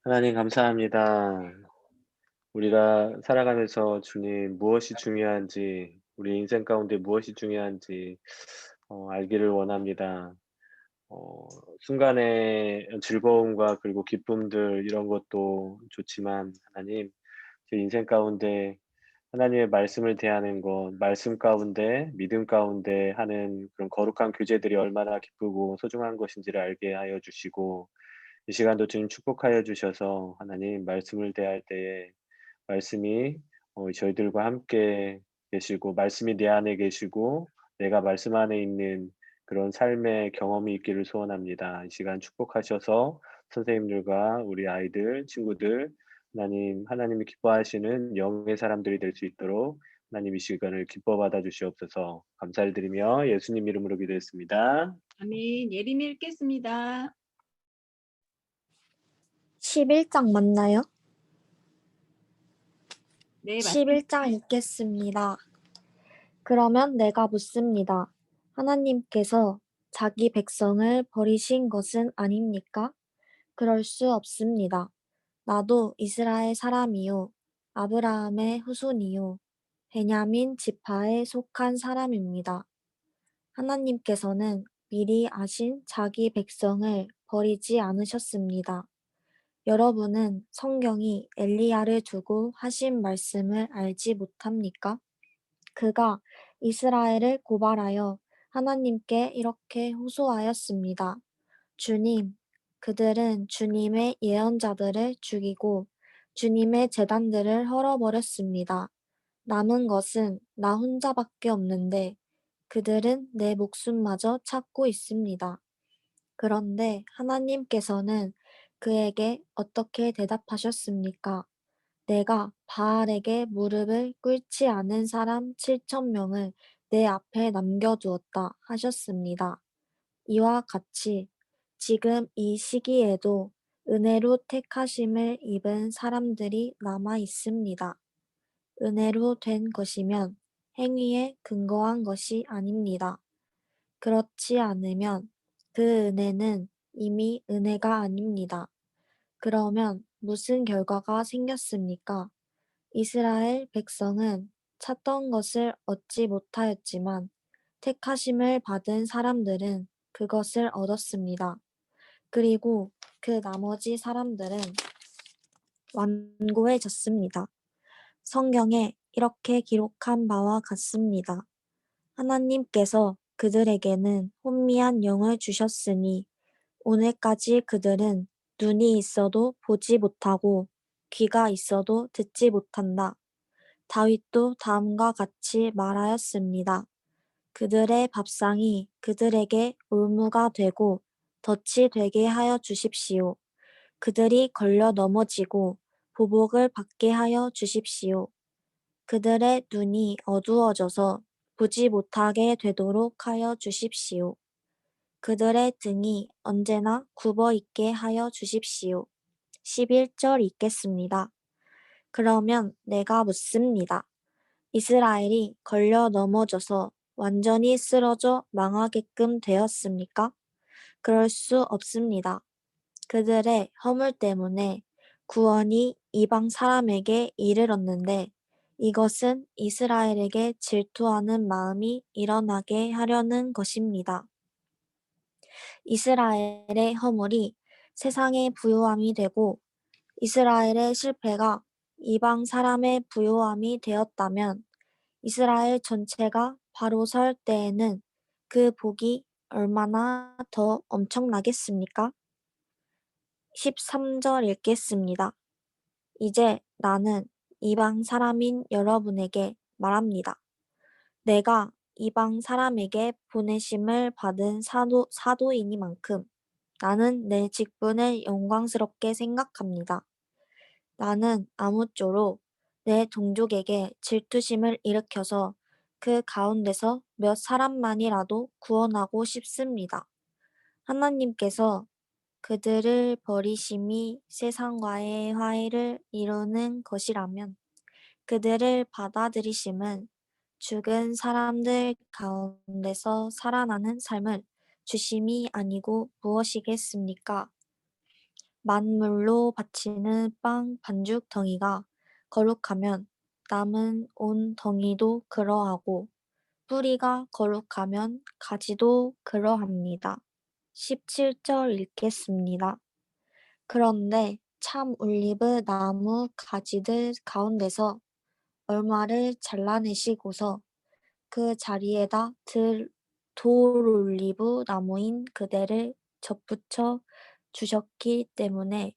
하나님 감사합니다. 우리가 살아가면서 주님 무엇이 중요한지, 우리 인생 가운데 무엇이 중요한지 알기를 원합니다. 순간의 즐거움과 그리고 기쁨들 이런 것도 좋지만 하나님, 제 인생 가운데 하나님의 말씀을 대하는 것, 말씀 가운데 믿음 가운데 하는 그런 거룩한 교제들이 얼마나 기쁘고 소중한 것인지를 알게 하여 주시고, 이 시간도 주님 축복하여 주셔서 하나님 말씀을 대할 때에 말씀이 저희들과 함께 계시고 말씀이 내 안에 계시고 내가 말씀 안에 있는 그런 삶의 경험이 있기를 소원합니다. 이 시간 축복하셔서 선생님들과 우리 아이들, 친구들 하나님이 기뻐하시는 영의 사람들이 될 수 있도록 하나님 이 시간을 기뻐 받아 주시옵소서. 감사를 드리며 예수님 이름으로 기도했습니다. 아멘. 예림이 읽겠습니다. 11장 맞나요? 네, 맞습니다. 11장 읽겠습니다. 그러면 내가 묻습니다. 하나님께서 자기 백성을 버리신 것은 아닙니까? 그럴 수 없습니다. 나도 이스라엘 사람이요. 아브라함의 후손이요. 베냐민 지파에 속한 사람입니다. 하나님께서는 미리 아신 자기 백성을 버리지 않으셨습니다. 여러분은 성경이 엘리야를 두고 하신 말씀을 알지 못합니까? 그가 이스라엘을 고발하여 하나님께 이렇게 호소하였습니다. 주님, 그들은 주님의 예언자들을 죽이고 주님의 제단들을 헐어버렸습니다. 남은 것은 나 혼자밖에 없는데 그들은 내 목숨마저 찾고 있습니다. 그런데 하나님께서는 그에게 어떻게 대답하셨습니까? 내가 바알에게 무릎을 꿇지 않은 사람 7,000명을 내 앞에 남겨두었다 하셨습니다. 이와 같이 지금 이 시기에도 은혜로 택하심을 입은 사람들이 남아 있습니다. 은혜로 된 것이면 행위에 근거한 것이 아닙니다. 그렇지 않으면 그 은혜는 이미 은혜가 아닙니다. 그러면 무슨 결과가 생겼습니까? 이스라엘 백성은 찾던 것을 얻지 못하였지만 택하심을 받은 사람들은 그것을 얻었습니다. 그리고 그 나머지 사람들은 완고해졌습니다. 성경에 이렇게 기록한 바와 같습니다. 하나님께서 그들에게는 혼미한 영을 주셨으니 오늘까지 그들은 눈이 있어도 보지 못하고 귀가 있어도 듣지 못한다. 다윗도 다음과 같이 말하였습니다. 그들의 밥상이 그들에게 올무가 되고 덫이 되게 하여 주십시오. 그들이 걸려 넘어지고 보복을 받게 하여 주십시오. 그들의 눈이 어두워져서 보지 못하게 되도록 하여 주십시오. 그들의 등이 언제나 굽어 있게 하여 주십시오. 11절 읽겠습니다. 그러면 내가 묻습니다. 이스라엘이 걸려 넘어져서 완전히 쓰러져 망하게끔 되었습니까? 그럴 수 없습니다. 그들의 허물 때문에 구원이 이방 사람에게 이르렀는데 이것은 이스라엘에게 질투하는 마음이 일어나게 하려는 것입니다. 이스라엘의 허물이 세상의 부요함이 되고 이스라엘의 실패가 이방 사람의 부요함이 되었다면 이스라엘 전체가 바로 설 때에는 그 복이 얼마나 더 엄청나겠습니까? 13절 읽겠습니다. 이제 나는 이방 사람인 여러분에게 말합니다. 내가 이방 사람에게 보내심을 받은 사도이니만큼 나는 내 직분을 영광스럽게 생각합니다. 나는 아무쪼록 내 동족에게 질투심을 일으켜서 그 가운데서 몇 사람만이라도 구원하고 싶습니다. 하나님께서 그들을 버리심이 세상과의 화해를 이루는 것이라면 그들을 받아들이심은 죽은 사람들 가운데서 살아나는 삶을 주심이 아니고 무엇이겠습니까? 만물로 바치는 빵 반죽 덩이가 거룩하면 남은 온 덩이도 그러하고 뿌리가 거룩하면 가지도 그러합니다. 17절 읽겠습니다. 그런데 참 올리브 나무 가지들 가운데서 얼마를 잘라내시고서 그 자리에다 돌올리브 나무인 그대를 접붙여 주셨기 때문에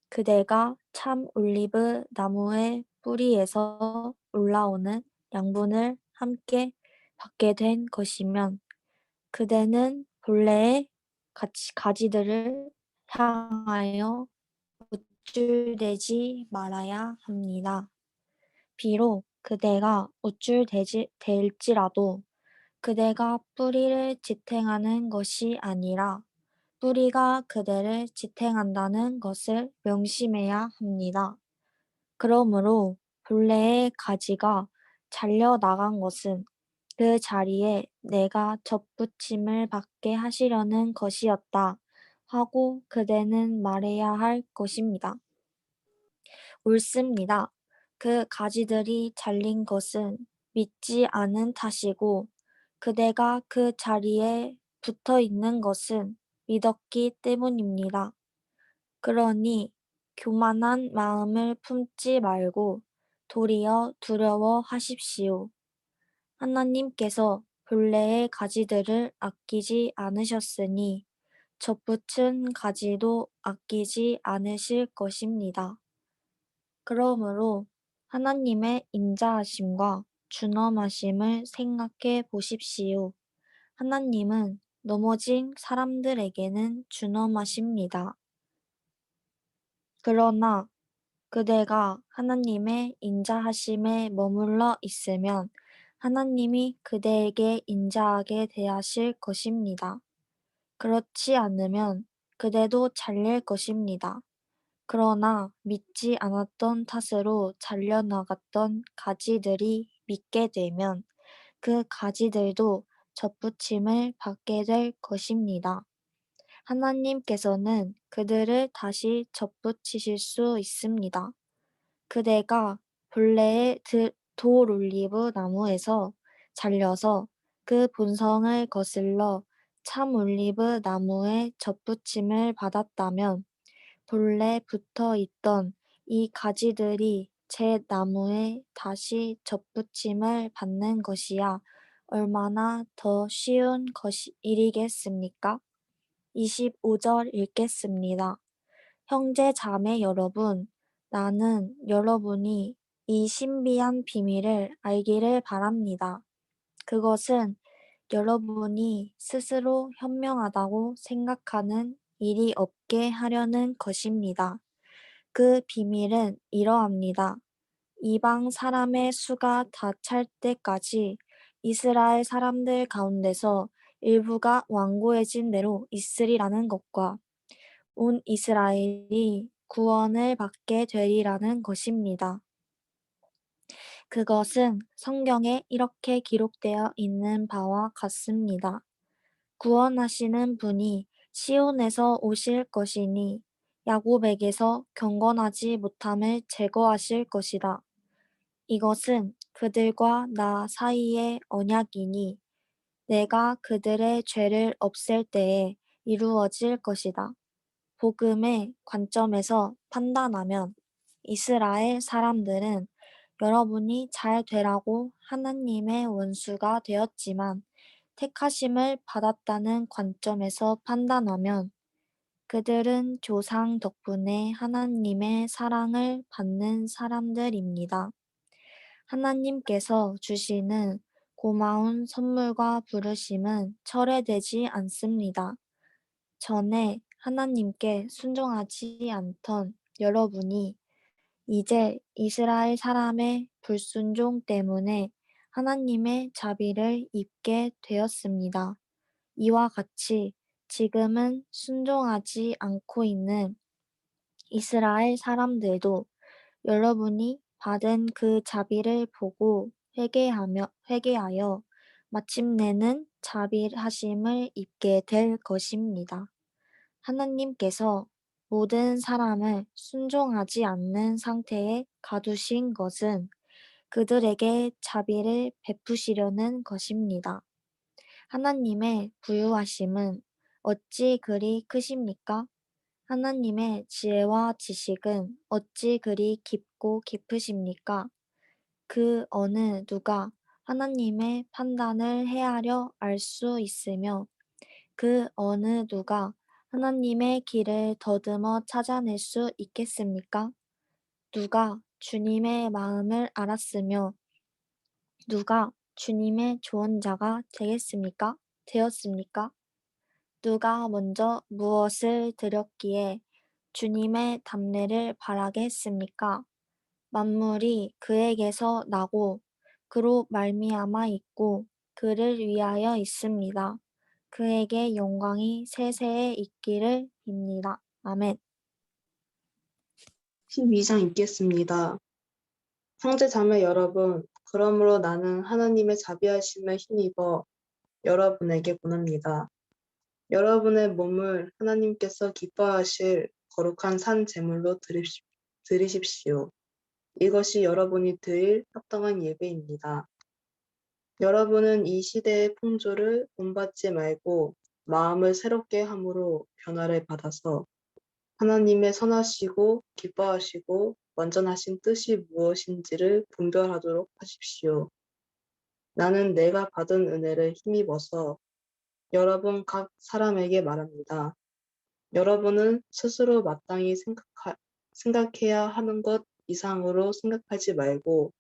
그대가 참 올리브 나무의 뿌리에서 올라오는 양분을 함께 받게 된 것이면 그대는 본래의 가지들을 향하여 우쭐대지 말아야 합니다. 비록 그대가 될지라도 그대가 뿌리를 지탱하는 것이 아니라 뿌리가 그대를 지탱한다는 것을 명심해야 합니다. 그러므로 본래의 가지가 잘려 나간 것은 그 자리에 내가 접붙임을 받게 하시려는 것이었다 하고 그대는 말해야 할 것입니다. 옳습니다. 그 가지들이 잘린 것은 믿지 않은 탓이고 그대가 그 자리에 붙어 있는 것은 믿었기 때문입니다. 그러니 교만한 마음을 품지 말고 도리어 두려워하십시오. 하나님께서 본래의 가지들을 아끼지 않으셨으니 접붙은 가지도 아끼지 않으실 것입니다. 그러므로 하나님의 인자하심과 준엄하심을 생각해 보십시오. 하나님은 넘어진 사람들에게는 준엄하십니다. 그러나 그대가 하나님의 인자하심에 머물러 있으면 하나님이 그대에게 인자하게 대하실 것입니다. 그렇지 않으면 그대도 잘릴 것입니다. 그러나 믿지 않았던 탓으로 잘려나갔던 가지들이 믿게 되면 그 가지들도 접붙임을 받게 될 것입니다. 하나님께서는 그들을 다시 접붙이실 수 있습니다. 그대가 본래의 돌올리브 나무에서 잘려서 그 본성을 거슬러 참 올리브 나무에 접붙임을 받았다면 본래 붙어 있던 이 가지들이 제 나무에 다시 접붙임을 받는 것이야 얼마나 더 쉬운 일이겠습니까? 25절 읽겠습니다. 형제 자매 여러분, 나는 여러분이 이 신비한 비밀을 알기를 바랍니다. 그것은 여러분이 스스로 현명하다고 생각하는 일이 없게 하려는 것입니다. 그 비밀은 이러합니다. 이방 사람의 수가 다 찰 때까지 이스라엘 사람들 가운데서 일부가 완고해진 대로 있으리라는 것과 온 이스라엘이 구원을 받게 되리라는 것입니다. 그것은 성경에 이렇게 기록되어 있는 바와 같습니다. 구원하시는 분이 시온에서 오실 것이니 야곱에게서 경건하지 못함을 제거하실 것이다. 이것은 그들과 나 사이의 언약이니 내가 그들의 죄를 없앨 때에 이루어질 것이다. 복음의 관점에서 판단하면 이스라엘 사람들은 여러분이 잘 되라고 하나님의 원수가 되었지만 택하심을 받았다는 관점에서 판단하면 그들은 조상 덕분에 하나님의 사랑을 받는 사람들입니다. 하나님께서 주시는 고마운 선물과 부르심은 철회되지 않습니다. 전에 하나님께 순종하지 않던 여러분이 이제 이스라엘 사람의 불순종 때문에 하나님의 자비를 입게 되었습니다. 이와 같이 지금은 순종하지 않고 있는 이스라엘 사람들도 여러분이 받은 그 자비를 보고 회개하여 마침내는 자비하심을 입게 될 것입니다. 하나님께서 모든 사람을 순종하지 않는 상태에 가두신 것은 그들에게 자비를 베푸시려는 것입니다. 하나님의 부유하심은 어찌 그리 크십니까? 하나님의 지혜와 지식은 어찌 그리 깊고 깊으십니까? 그 어느 누가 하나님의 판단을 헤아려 알 수 있으며 그 어느 누가 하나님의 길을 더듬어 찾아낼 수 있겠습니까? 누가 주님의 마음을 알았으며 누가 주님의 조언자가 되었습니까? 누가 먼저 무엇을 드렸기에 주님의 답례를 바라겠습니까? 만물이 그에게서 나고 그로 말미암아 있고 그를 위하여 있습니다. 그에게 영광이 세세에 있기를 빕니다. 아멘. 12장 읽겠습니다. 형제 자매 여러분, 그러므로 나는 하나님의 자비하심에 힘입어 여러분에게 보냅니다. 여러분의 몸을 하나님께서 기뻐하실 거룩한 산 제물로 드리십시오. 이것이 여러분이 드릴 합당한 예배입니다. 여러분은 이 시대의 풍조를 본받지 말고 마음을 새롭게 함으로 변화를 받아서 하나님의 선하시고 기뻐하시고 완전하신 뜻이 무엇인지를 분별하도록 하십시오. 나는 내가 받은 은혜를 힘입어서 여러분 각 사람에게 말합니다. 여러분은 스스로 마땅히 생각해야 하는 것 이상으로 생각하지 말고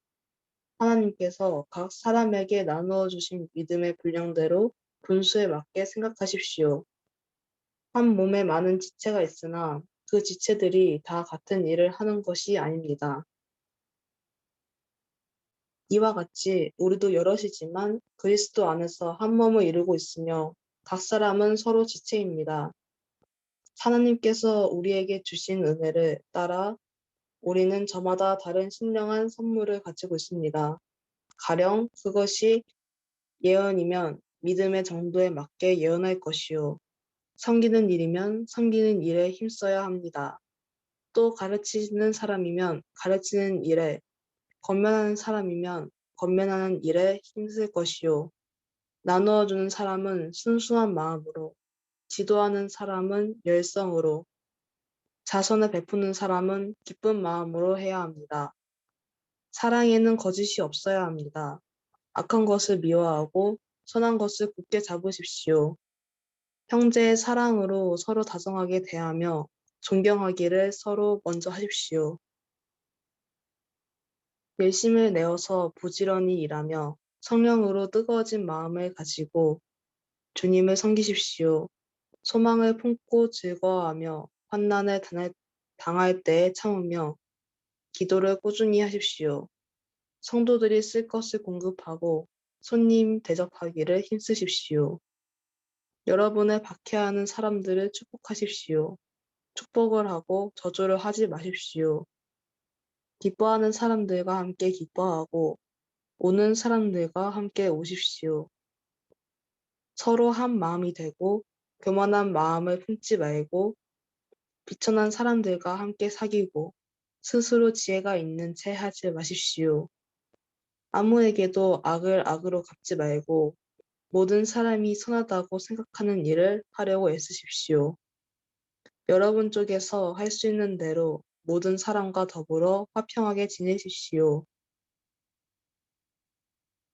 하나님께서 각 사람에게 나누어 주신 믿음의 분량대로 분수에 맞게 생각하십시오. 한 몸에 많은 지체가 있으나 그 지체들이 다 같은 일을 하는 것이 아닙니다. 이와 같이 우리도 여럿이지만 그리스도 안에서 한 몸을 이루고 있으며 각 사람은 서로 지체입니다. 하나님께서 우리에게 주신 은혜를 따라 우리는 저마다 다른 신령한 선물을 가지고 있습니다. 가령 그것이 예언이면 믿음의 정도에 맞게 예언할 것이요. 섬기는 일이면 섬기는 일에 힘써야 합니다. 또 가르치는 사람이면 가르치는 일에, 권면하는 사람이면 권면하는 일에 힘쓸 것이요. 나누어 주는 사람은 순수한 마음으로, 지도하는 사람은 열성으로, 자선을 베푸는 사람은 기쁜 마음으로 해야 합니다. 사랑에는 거짓이 없어야 합니다. 악한 것을 미워하고 선한 것을 굳게 잡으십시오. 형제의 사랑으로 서로 다정하게 대하며 존경하기를 서로 먼저 하십시오. 열심을 내어서 부지런히 일하며 성령으로 뜨거워진 마음을 가지고 주님을 섬기십시오. 소망을 품고 즐거워하며 환난을 당할 때에 참으며 기도를 꾸준히 하십시오. 성도들이 쓸 것을 공급하고 손님 대접하기를 힘쓰십시오. 여러분을 박해하는 사람들을 축복하십시오. 축복을 하고 저주를 하지 마십시오. 기뻐하는 사람들과 함께 기뻐하고 오는 사람들과 함께 오십시오. 서로 한 마음이 되고 교만한 마음을 품지 말고 비천한 사람들과 함께 사귀고 스스로 지혜가 있는 채 하지 마십시오. 아무에게도 악을 악으로 갚지 말고 모든 사람이 선하다고 생각하는 일을 하려고 애쓰십시오. 여러분 쪽에서 할 수 있는 대로 모든 사람과 더불어 화평하게 지내십시오.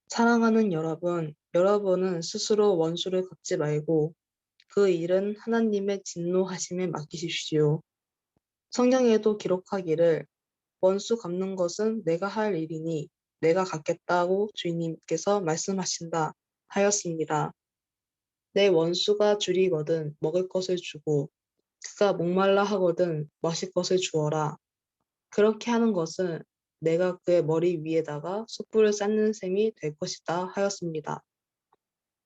사랑하는 여러분, 여러분은 스스로 원수를 갚지 말고 그 일은 하나님의 진노하심에 맡기십시오. 성경에도 기록하기를 원수 갚는 것은 내가 할 일이니 내가 갚겠다고 주님께서 말씀하신다 하였습니다. 내 원수가 줄이거든 먹을 것을 주고 그가 목말라 하거든 마실 것을 주어라. 그렇게 하는 것은 내가 그의 머리 위에다가 숯불을 쌓는 셈이 될 것이다 하였습니다.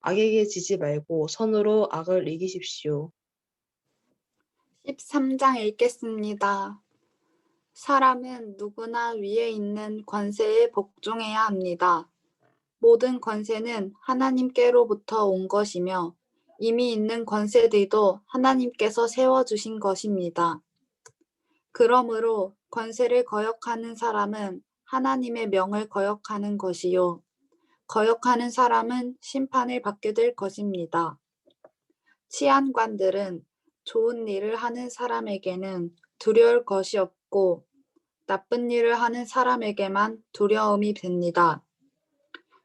악에게 지지 말고 선으로 악을 이기십시오. 13장 읽겠습니다. 사람은 누구나 위에 있는 권세에 복종해야 합니다. 모든 권세는 하나님께로부터 온 것이며 이미 있는 권세들도 하나님께서 세워주신 것입니다. 그러므로 권세를 거역하는 사람은 하나님의 명을 거역하는 것이요. 거역하는 사람은 심판을 받게 될 것입니다. 치안관들은 좋은 일을 하는 사람에게는 두려울 것이 없고 나쁜 일을 하는 사람에게만 두려움이 됩니다.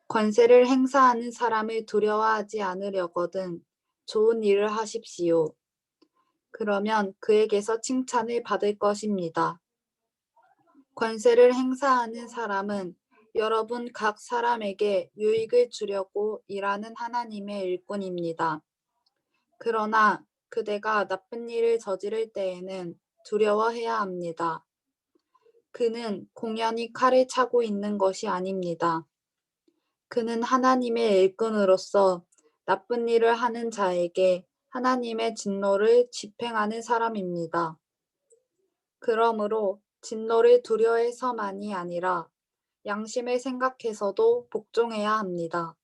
권세를 행사하는 사람을 두려워하지 않으려거든 좋은 일을 하십시오. 그러면 그에게서 칭찬을 받을 것입니다. 권세를 행사하는 사람은 여러분 각 사람에게 유익을 주려고 일하는 하나님의 일꾼입니다. 그러나 그대가 나쁜 일을 저지를 때에는 두려워해야 합니다. 그는 공연히 칼을 차고 있는 것이 아닙니다. 그는 하나님의 일꾼으로서 나쁜 일을 하는 자에게 하나님의 진노를 집행하는 사람입니다. 그러므로 진노를 두려워해서만이 아니라 양심을 생각해서도 복종해야 합니다.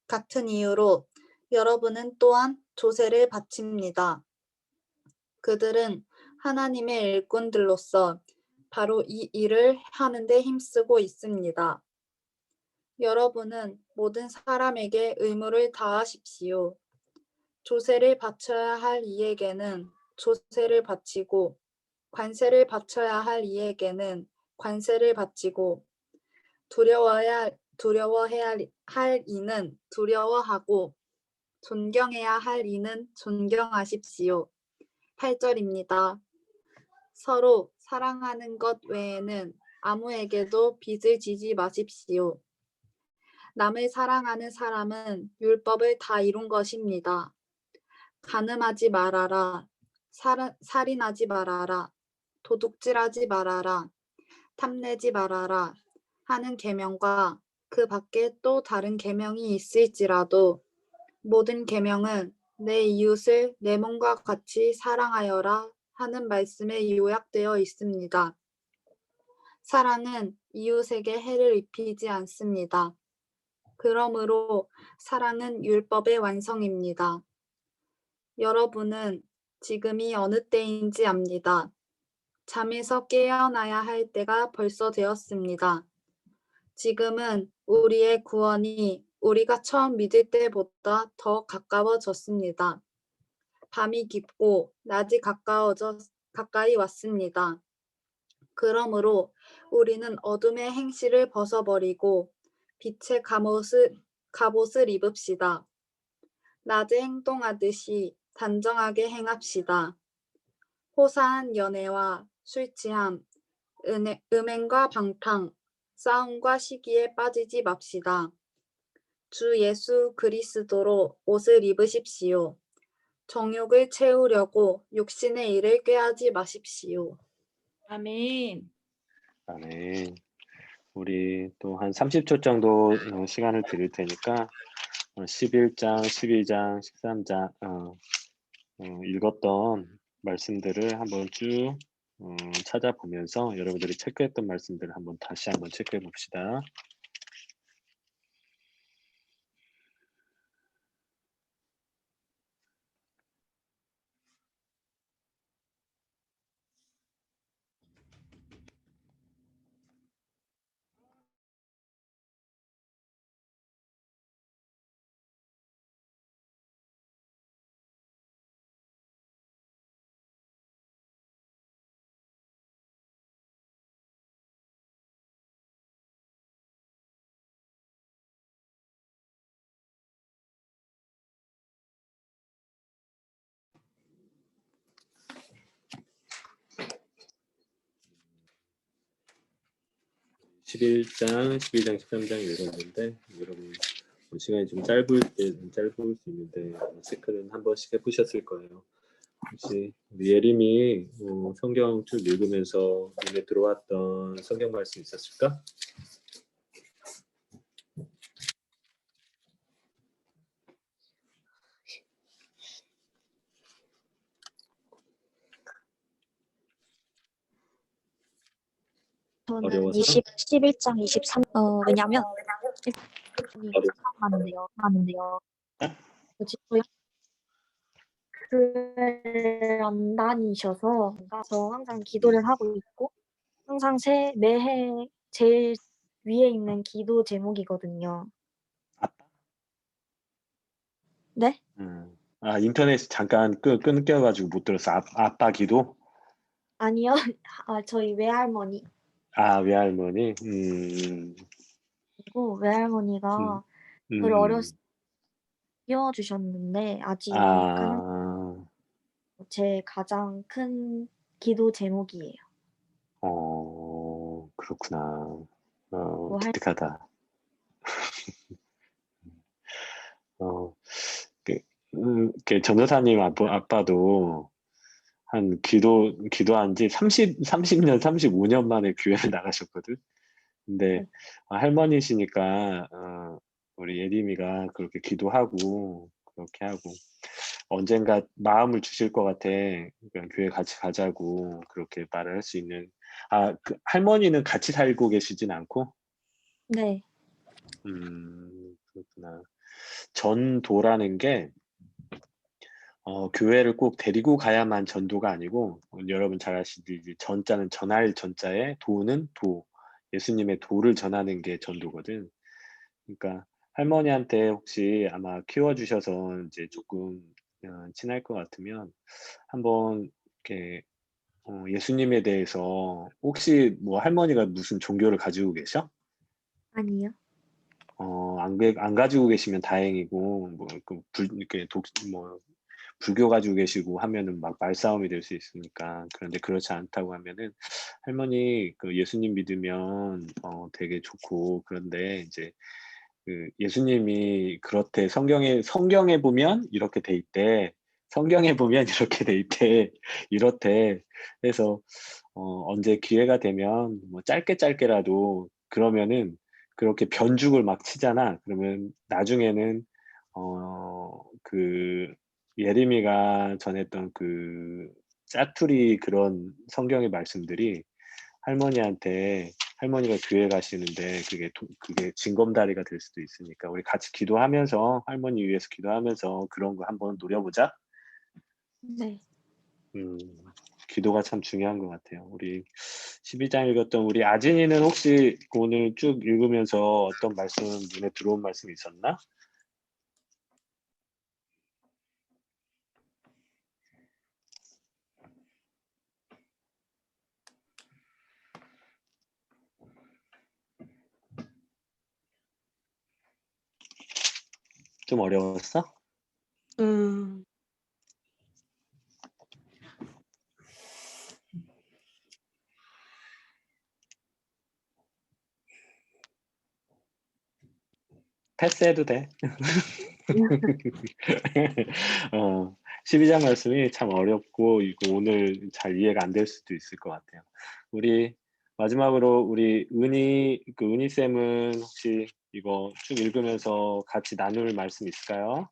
같은 이유로 여러분은 또한 조세를 바칩니다. 그들은 하나님의 일꾼들로서 바로 이 일을 하는데 힘쓰고 있습니다. 여러분은 모든 사람에게 의무를 다하십시오. 조세를 바쳐야 할 이에게는 조세를 바치고 관세를 바쳐야 할 이에게는 관세를 바치고 두려워해야 할 이는 두려워하고 존경해야 할 이는 존경하십시오. 8절입니다. 서로 사랑하는 것 외에는 아무에게도 빚을 지지 마십시오. 남을 사랑하는 사람은 율법을 다 이룬 것입니다. 간음하지 말아라. 살인하지 말아라. 도둑질하지 말아라. 탐내지 말아라. 하는 계명과 그 밖에 또 다른 계명이 있을지라도 모든 계명은 내 이웃을 내 몸과 같이 사랑하여라 하는 말씀에 요약되어 있습니다. 사랑은 이웃에게 해를 입히지 않습니다. 그러므로 사랑은 율법의 완성입니다. 여러분은 지금이 어느 때인지 압니다. 잠에서 깨어나야 할 때가 벌써 되었습니다. 지금은 우리의 구원이 우리가 처음 믿을 때보다 더 가까워졌습니다. 밤이 깊고 낮이 가까이 왔습니다. 그러므로 우리는 어둠의 행실을 벗어버리고 빛의 갑옷을 입읍시다. 낮에 행동하듯이 단정하게 행합시다. 호사한 연애와 술 취함, 음행과 방탕, 싸움과 시기에 빠지지 맙시다. 주 예수 그리스도로 옷을 입으십시오. 정욕을 채우려고 육신의 일을 꾀하지 마십시오. 아멘. 네. 우리 또 한 30초 정도 시간을 드릴 테니까 11장, 12장, 13장 읽었던 말씀들을 한번 쭉 찾아보면서 여러분들이 체크했던 말씀들을 다시 한번 체크해 봅시다. (11장) (12장) (13장) 읽었는데 여러분 시간이 좀 짧을 수 있는데 체크는 한 번씩 해보셨을 거예요. 혹시 예림이 성경 쭉 읽으면서 눈에 들어왔던 성경 말씀 있었을까? 저는 어려워서? 11장 23, 왜냐면, 많은데요. 뭐지? 교회를 안 다니셔서 저 항상 기도를 하고 있고 항상 매해 제일 위에 있는 기도 제목이거든요. 아빠? 네? 아, 인터넷 잠깐 끊겨가지고 못 들었어. 아빠 기도? 아니요. 저희 외할머니. 아, 외할머니? 그리고 음, 외할머니가 저를 어렸을 음. 때 키워주셨는데 아직 하는 아, 제 가장 큰 기도 제목이에요. 그렇구나. 뭐 기특하다. 어, 그 전도사님 아빠도 기도한 지 30년, 35년 만에 교회를 나가셨거든. 근데 네. 할머니시니까, 우리 예림이가 그렇게 기도하고, 그렇게 하고, 언젠가 마음을 주실 것 같아. 그러니까 교회 같이 가자고, 그렇게 말을 할 수 있는. 그 할머니는 같이 살고 계시진 않고? 네. 그렇구나. 전도라는 게, 교회를 꼭 데리고 가야만 전도가 아니고, 여러분 잘 아시듯이 전자는 전할 전자에 도는 도, 예수님의 도를 전하는 게 전도거든. 그러니까 할머니한테 혹시 아마 키워주셔서 이제 조금 친할 것 같으면 한번 이렇게 예수님에 대해서 혹시 뭐 할머니가 무슨 종교를 가지고 계셔? 아니요. 안 가지고 계시면 다행이고, 뭐, 이렇게 뭐, 불교 가지고 계시고 하면은 막 말싸움이 될 수 있으니까. 그런데 그렇지 않다고 하면은 할머니 그 예수님 믿으면 되게 좋고, 그런데 이제 그 예수님이 그렇대. 성경에 보면 이렇게 돼 있대. 성경에 보면 이렇게 돼 있대. 이렇대. 그래서 언제 기회가 되면 뭐 짧게라도 그러면은 그렇게 변죽을 막 치잖아. 그러면 나중에는 그 예레미가 전했던 그 짜투리 그런 성경의 말씀들이 할머니가 교회 가시는데 그게 징검다리가 될 수도 있으니까 우리 같이 기도하면서 할머니 위해서 기도하면서 그런 거 한번 노려보자. 네. 음, 기도가 참 중요한 것 같아요. 우리 12장 읽었던 우리 아진이는 혹시 오늘 쭉 읽으면서 어떤 말씀 눈에 들어온 말씀이 있었나? 좀 어려웠어? 음, 패스해도 돼. 12장 말씀이 참 어렵고 이거 오늘 잘 이해가 안 될 수도 있을 것 같아요. 우리 마지막으로 우리 은희 쌤은 혹시 이거 쭉 읽으면서 같이 나눌 말씀 있을까요?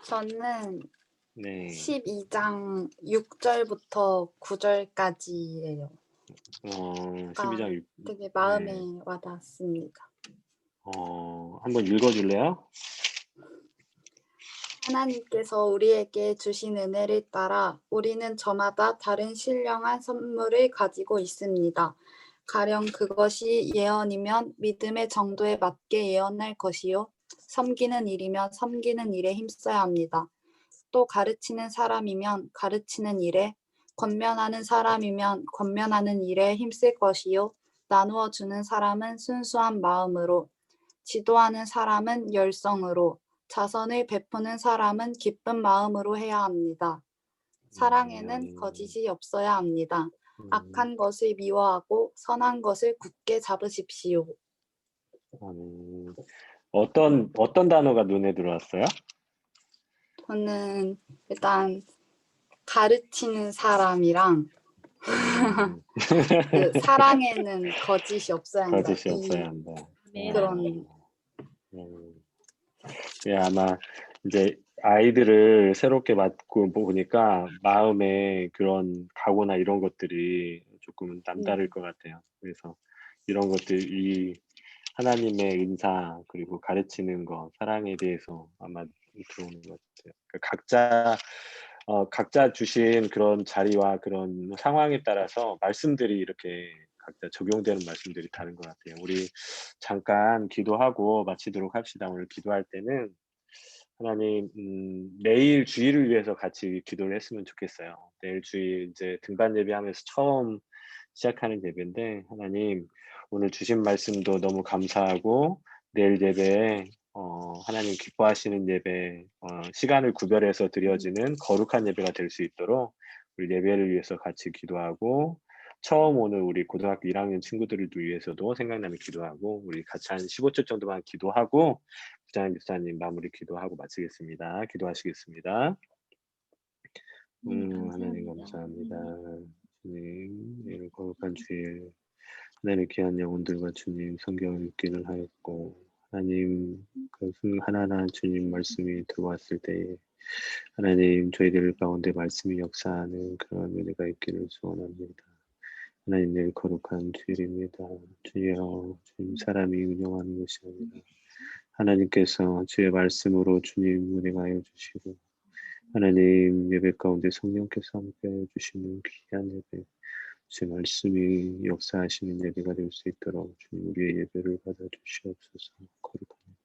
저는 네. 12장 6절부터 9절까지예요. 12장 6. 되게 마음에 네. 와닿습니다. 한번 읽어줄래요? 하나님께서 우리에게 주신 은혜를 따라 우리는 저마다 다른 신령한 선물을 가지고 있습니다. 가령 그것이 예언이면 믿음의 정도에 맞게 예언할 것이요. 섬기는 일이면 섬기는 일에 힘써야 합니다. 또 가르치는 사람이면 가르치는 일에, 권면하는 사람이면 권면하는 일에 힘쓸 것이요. 나누어 주는 사람은 순수한 마음으로, 지도하는 사람은 열성으로, 자선을 베푸는 사람은 기쁜 마음으로 해야 합니다. 사랑에는 거짓이 없어야 합니다. 악한 것을 미워하고 선한 것을 굳게 잡으십시오. 어떤 단어가 눈에 들어왔어요? 저는 일단 가르치는 사람이랑 그 사랑에는 거짓이 없어야 한다. 거짓이 없어야 한다. 그런 예, 아마 이제 아이들을 새롭게 맡고 보니까 마음에 그런 각오나 이런 것들이 조금 남다를 것 같아요. 그래서 이런 것들, 이 하나님의 은사, 그리고 가르치는 거, 사랑에 대해서 아마 들어오는 것 같아요. 각자 주신 그런 자리와 그런 상황에 따라서 말씀들이 이렇게 각자 적용되는 말씀들이 다른 것 같아요. 우리 잠깐 기도하고 마치도록 합시다. 오늘 기도할 때는 하나님, 내일 주일을 위해서 같이 기도를 했으면 좋겠어요. 내일 주일 이제 등반 예배하면서 처음 시작하는 예배인데, 하나님, 오늘 주신 말씀도 너무 감사하고, 내일 예배에 하나님 기뻐하시는 예배, 시간을 구별해서 드려지는 거룩한 예배가 될 수 있도록 우리 예배를 위해서 같이 기도하고, 처음 오늘 우리 고등학교 1학년 친구들을 위해서도 생각나면 기도하고, 우리 같이 한 15초 정도만 기도하고, 부장님, 목사님 마무리 기도하고 마치겠습니다. 기도하시겠습니다. 하나님 감사합니다. 주님, 이런 거룩한 주일, 하나님 귀한 영혼들과 주님 성경을 읽기를 하였고, 하나님 그 하나하나 주님 말씀이 들어왔을 때에 하나님 저희들 가운데 말씀이 역사하는 그런 은혜가 있기를 소원합니다. 하나님 내일 거룩한 주일입니다. 주여, 주님 사람이 운영하는 것이 아니라 하나님께서 주의 말씀으로 주님 운행하여 주시고, 하나님 예배 가운데 성령께서 함께하여 주시는 귀한 예배, 제 말씀이 역사하시는 예배가 될 수 있도록 주님 우리의 예배를 받아주시옵소서. 거룩한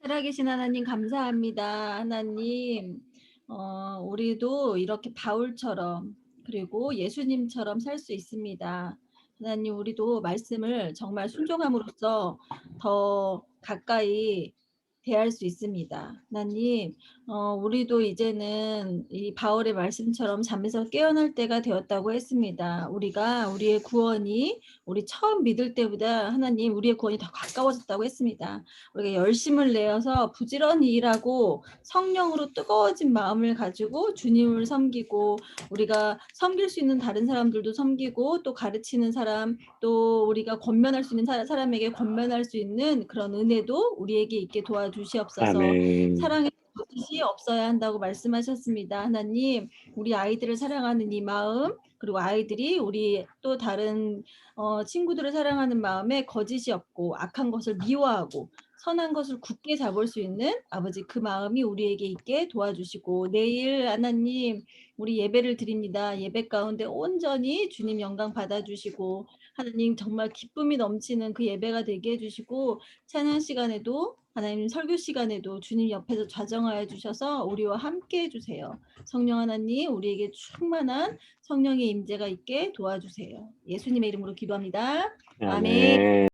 살아계신 하나님 감사합니다. 하나님, 우리도 이렇게 바울처럼 그리고 예수님처럼 살 수 있습니다. 하나님, 우리도 말씀을 정말 순종함으로써 더 가까이 대할 수 있습니다. 하나님, 우리도 이제는 이 바울의 말씀처럼 잠에서 깨어날 때가 되었다고 했습니다. 우리의 구원이 우리 처음 믿을 때보다 하나님 우리의 구원이 더 가까워졌다고 했습니다. 우리가 열심을 내어서 부지런히 일하고 성령으로 뜨거워진 마음을 가지고 주님을 섬기고, 우리가 섬길 수 있는 다른 사람들도 섬기고, 또 가르치는 사람, 또 우리가 권면할 수 있는 사람에게 권면할 수 있는 그런 은혜도 우리에게 있게 도와주시옵소서. 아멘. 사랑의 거짓이 없어야 한다고 말씀하셨습니다. 하나님, 우리 아이들을 사랑하는 이 마음, 그리고 아이들이 우리 또 다른 친구들을 사랑하는 마음에 거짓이 없고 악한 것을 미워하고 선한 것을 굳게 잡을 수 있는 아버지 그 마음이 우리에게 있게 도와주시고, 내일 하나님 우리 예배를 드립니다. 예배 가운데 온전히 주님 영광 받아주시고, 하나님 정말 기쁨이 넘치는 그 예배가 되게 해주시고, 찬양 시간에도 하나님 설교 시간에도 주님 옆에서 좌정하여 주셔서 우리와 함께 해주세요. 성령 하나님, 우리에게 충만한 성령의 임재가 있게 도와주세요. 예수님의 이름으로 기도합니다. 아멘. 아멘.